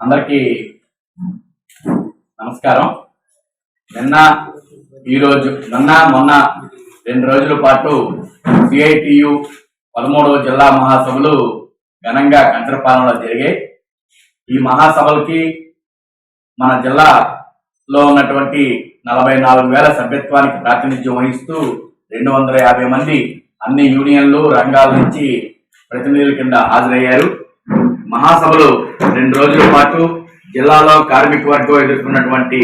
అందరికీ నమస్కారం. మొన్న 2 రోజుల పాటు సిఐటియు 13వ జిల్లా మహాసభలు ఘనంగా కంచరపాలెంలో జరిగాయి. ఈ మహాసభలకి మన జిల్లాలో ఉన్నటువంటి 44,000 సభ్యత్వానికి ప్రాతినిధ్యం వహిస్తూ 250 మంది అన్ని యూనియన్లు రంగాల నుంచి ప్రతినిధుల కింద హాజరయ్యారు. మహాసభలు 2 రోజుల పాటు జిల్లాలో కార్మిక వర్గం ఎదుర్కొన్నటువంటి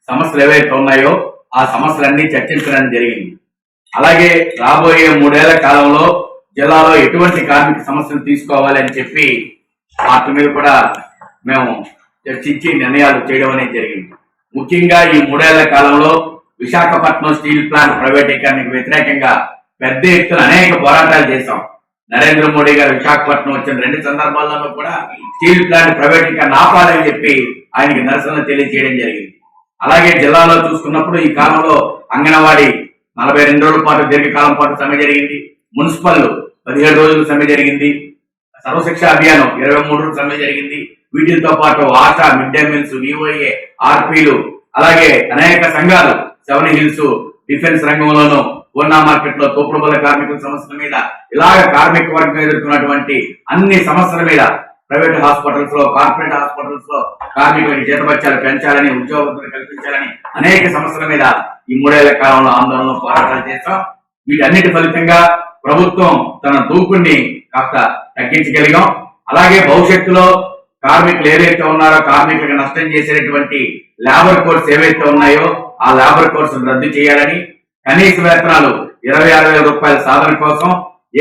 సమస్యలు ఏవైతే ఉన్నాయో ఆ సమస్యలన్నీ చర్చించడం జరిగింది. అలాగే రాబోయే 3 ఏళ్ల కాలంలో జిల్లాలో ఎటువంటి కార్మిక సమస్యలు తీసుకోవాలి అని చెప్పి వాటి మీద కూడా మేము చర్చించి నిర్ణయాలు చేయడం అనేది జరిగింది. ముఖ్యంగా ఈ 3 ఏళ్ల కాలంలో విశాఖపట్నం స్టీల్ ప్లాంట్ ప్రైవేటీకరణకు వ్యతిరేకంగా పెద్ద ఎత్తున అనేక పోరాటాలు చేశాం. నరేంద్ర మోడీ గారు విశాఖపట్నం వచ్చిన 2 సందర్భాల్లో కూడా స్టీల్ ప్లాంట్ ప్రైవేటీకరణ ఆపాలని చెప్పి ఆయనకి నిరసన తెలియజేయడం జరిగింది. అలాగే జిల్లాలో చూసుకున్నప్పుడు ఈ కాలంలో అంగన్వాడీ 42 రోజుల పాటు దీర్ఘకాలం పాటు సమ్మె జరిగింది. మున్సిపల్ 17 రోజులు సమ్మె జరిగింది. సర్వశిక్ష అభియానం 23 రోజులు సమ్మె జరిగింది. వీటితో పాటు Asha, mid day meals, VOA, ఆర్పీలు, అలాగే అనేక సంఘాలు 7 హిల్స్ డిఫెన్స్ రంగంలోనూ పూర్ణ మార్కెట్ లో తోపుడు బల కార్మికుల సమస్యల మీద ఇలాగ కార్మిక వర్గం ఎదుర్కొన్నటువంటి అన్ని సమస్యల మీద ప్రైవేట్ హాస్పిటల్స్ లో, కార్పొరేట్ హాస్పిటల్స్ లో కార్మికులకి జీతభత్యాలు పెంచాలని, ఉద్యోగస్తులు కల్పించాలని అనేక సమస్యల మీద ఈ 3 ఏళ్ల కాలంలో ఆందోళనలు పోరాటాలు చేస్తాం. వీటన్నిటి ఫలితంగా ప్రభుత్వం తన దూకుడిని కాస్త తగ్గించగలిగాం. అలాగే భవిష్యత్తులో కార్మికులు ఏదైతే ఉన్నారో కార్మికులకు నష్టం చేసేటువంటి లేబర్ కోడ్స్ ఏవైతే ఉన్నాయో ఆ లేబర్ కోడ్స్ రద్దు చేయాలని, కనీస వేతనాలు 26,000 రూపాయల సాధన కోసం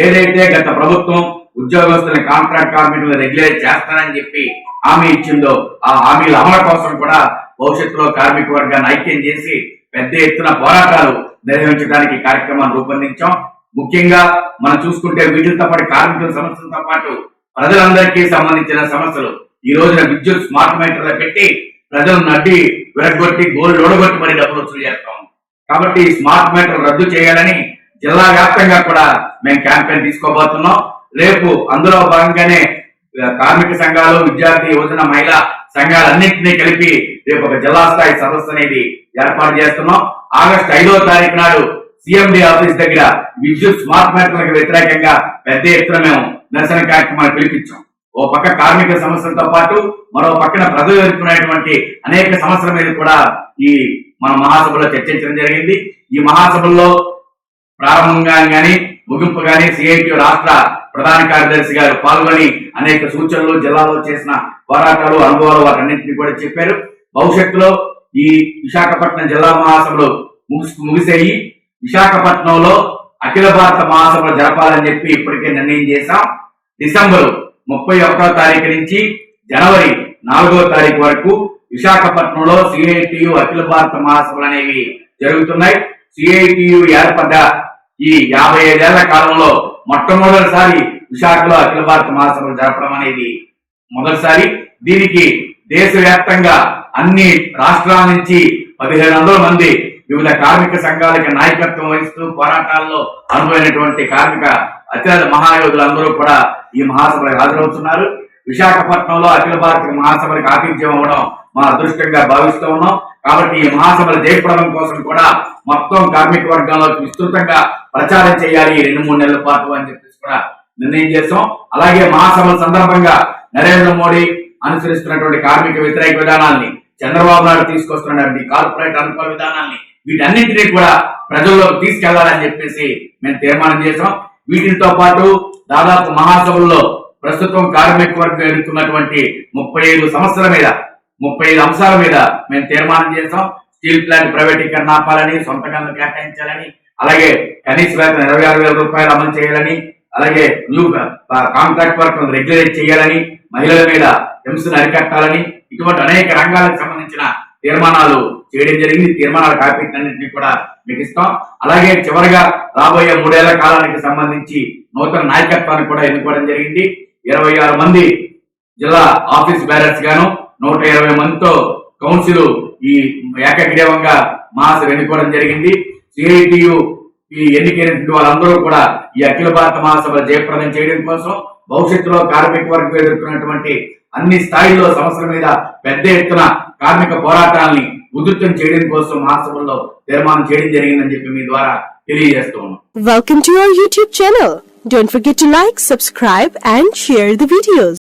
ఏదైతే గత ప్రభుత్వం ఉద్యోగస్తుల కాంట్రాక్ట్ కార్మికులను రెగ్యులేట్ చేస్తానని చెప్పి హామీ ఇచ్చిందో ఆ హామీల అమలు కోసం కూడా భవిష్యత్తులో కార్మిక వర్గాన్ని ఐక్యం చేసి పెద్ద ఎత్తున పోరాటాలు నిర్వహించడానికి కార్యక్రమాన్ని రూపొందించాం. ముఖ్యంగా మనం చూసుకుంటే వీటితో పాటు కార్మికుల సమస్యలతో పాటు ప్రజలందరికీ సంబంధించిన సమస్యలు ఈ రోజున విద్యుత్ స్మార్ట్ మీటర్లు పెట్టి ప్రజలను నడ్డి విరగొట్టి గోల్డ్ ఓడగొట్టి మరి డబ్బులు వసూలు చేస్తాం. కాబట్టి స్మార్ట్ మీటర్ రద్దు చేయాలని జిల్లా వ్యాప్తంగా కూడా మేము క్యాంపెయిన్ తీసుకోబోతున్నాం. రేపు అందులో భాగంగానే కార్మిక సంఘాలు, విద్యార్థి, యువజన, మహిళా సంఘాలన్నింటినీ కలిపి రేపు ఒక జిల్లా స్థాయి సదస్సు అనేది ఏర్పాటు చేస్తున్నాం. ఆగస్టు 5వ తారీఖు నాడు సిఎండి ఆఫీస్ దగ్గర విద్యుత్ స్మార్ట్ మీటర్లకు వ్యతిరేకంగా పెద్ద ఎత్తున మేము నిరసన కార్యక్రమాలు పిలిపించాం. ఓ పక్క కార్మిక సమస్యలతో పాటు మరో పక్కన ప్రజలు ఎదుర్కొనేటువంటి అనేక సమస్యల మీద కూడా ఈ మన మహాసభలో చర్చించడం జరిగింది. ఈ మహాసభల్లో ప్రారంభంగా గాని ముగింపు గాని సిఐటియు రాష్ట్ర ప్రధాన కార్యదర్శి గారు పాల్గొని అనేక సూచనలు, జిల్లాలో చేసిన పోరాటాలు, అనుభవాలు వాటన్నింటినీ కూడా చెప్పారు. భవిష్యత్తులో ఈ విశాఖపట్నం జిల్లా మహాసభలు ముగిసేయి విశాఖపట్నంలో అఖిల భారత మహాసభలు జరపాలని చెప్పి ఇప్పటికే నిర్ణయం చేశాం. డిసెంబర్ 31వ తారీఖు నుంచి జనవరి 4వ తారీఖు వరకు విశాఖపట్నంలో సిఐటియు అఖిల భారత మహాసభలు అనేవి జరుగుతున్నాయి. సిఐటియు ఏర్పడ్డ ఈ 55 ఏళ్ల కాలంలో మొట్టమొదటిసారి విశాఖలో అఖిల భారత మహాసభలు జరపడం అనేది మొదటిసారి. దీనికి దేశవ్యాప్తంగా అన్ని రాష్ట్రాల నుంచి 1,500 మంది వివిధ కార్మిక సంఘాలకి నాయకత్వం వహిస్తూ పోరాటాల్లో అనుభవైనటువంటి కార్మిక అత్యంత మహాయోధులందరూ కూడా ఈ మహాసభలకు హాజరవుతున్నారు. విశాఖపట్నంలో అఖిల భారత మహాసభలకు ఆతిథ్యం అవ్వడం మా అదృష్టంగా భావిస్తూ ఉన్నాం. కాబట్టి ఈ మహాసభల జయప్రదం కోసం కూడా మొత్తం కార్మిక వర్గంలో విస్తృతంగా ప్రచారం చేయాలి ఈ 2-3 నెలల పాటు అని చెప్పేసి కూడా నిర్ణయం చేశాం. అలాగే మహాసభల సందర్భంగా నరేంద్ర మోడీ అనుసరిస్తున్నటువంటి కార్మిక వ్యతిరేక విధానాల్ని, చంద్రబాబు నాయుడు తీసుకొస్తున్నటువంటి కార్పొరేట్ అనుకూల విధానాల్ని, వీటన్నింటినీ కూడా ప్రజల్లోకి తీసుకెళ్లాలని చెప్పేసి మేము తీర్మానం చేశాం. వీటితో పాటు దాదాపు మహాసభల్లో ప్రస్తుతం కార్మిక వర్గం ఎదుర్కొన్నటువంటి 35 సమస్యల మీద 35 అంశాల మీద మేము తీర్మానం చేశాం. స్టీల్ ప్లాంట్ ప్రైవేటీకరణ ఆపాలని, సొంత గనులు కేటాయించాలని, అలాగే కనీస వేతనం 26,000 రూపాయలు అమలు చేయాలని, అలాగే న్యూ కాంట్రాక్ట్ వర్క్ రెగ్యులేట్ చేయాలని, మహిళల మీద హింసను అరికట్టాలని, ఇటువంటి అనేక రంగాలకు సంబంధించిన తీర్మానాలు చేయడం జరిగింది. తీర్మానాల కాపీలన్నింటినీ కూడా మీకు ఇస్తాం. అలాగే చివరిగా రాబోయే 3 ఏళ్ల కాలానికి సంబంధించి నూతన నాయకత్వాన్ని కూడా ఎన్నుకోవడం జరిగింది. 26 మంది జిల్లా ఆఫీస్ బేరర్స్ గాను 120 మందితో కౌన్సిల్ ఈ ఏకగ్రీవంగా మహాసభ ఎన్నుకోవడం జరిగింది. సిఐటియు ఈ ఎన్నికైనటువంటి వాళ్ళందరూ కూడా ఈ అఖిల భారత మహాసభ జయప్రదం చేయడం కోసం భవిష్యత్తులో కార్మిక వర్గం ఎదుర్కొన్నటువంటి అన్ని స్థాయిల్లో సమస్యల మీద పెద్ద ఎత్తున కార్మిక పోరాటాలని ఉధృతం చేయడం కోసం మహాసభల్లో తీర్మానం చేయడం జరిగిందని చెప్పి మీ ద్వారా తెలియజేస్తూ ఉన్నాం. Welcome to our YouTube channel. Don't forget to like, subscribe and share the videos.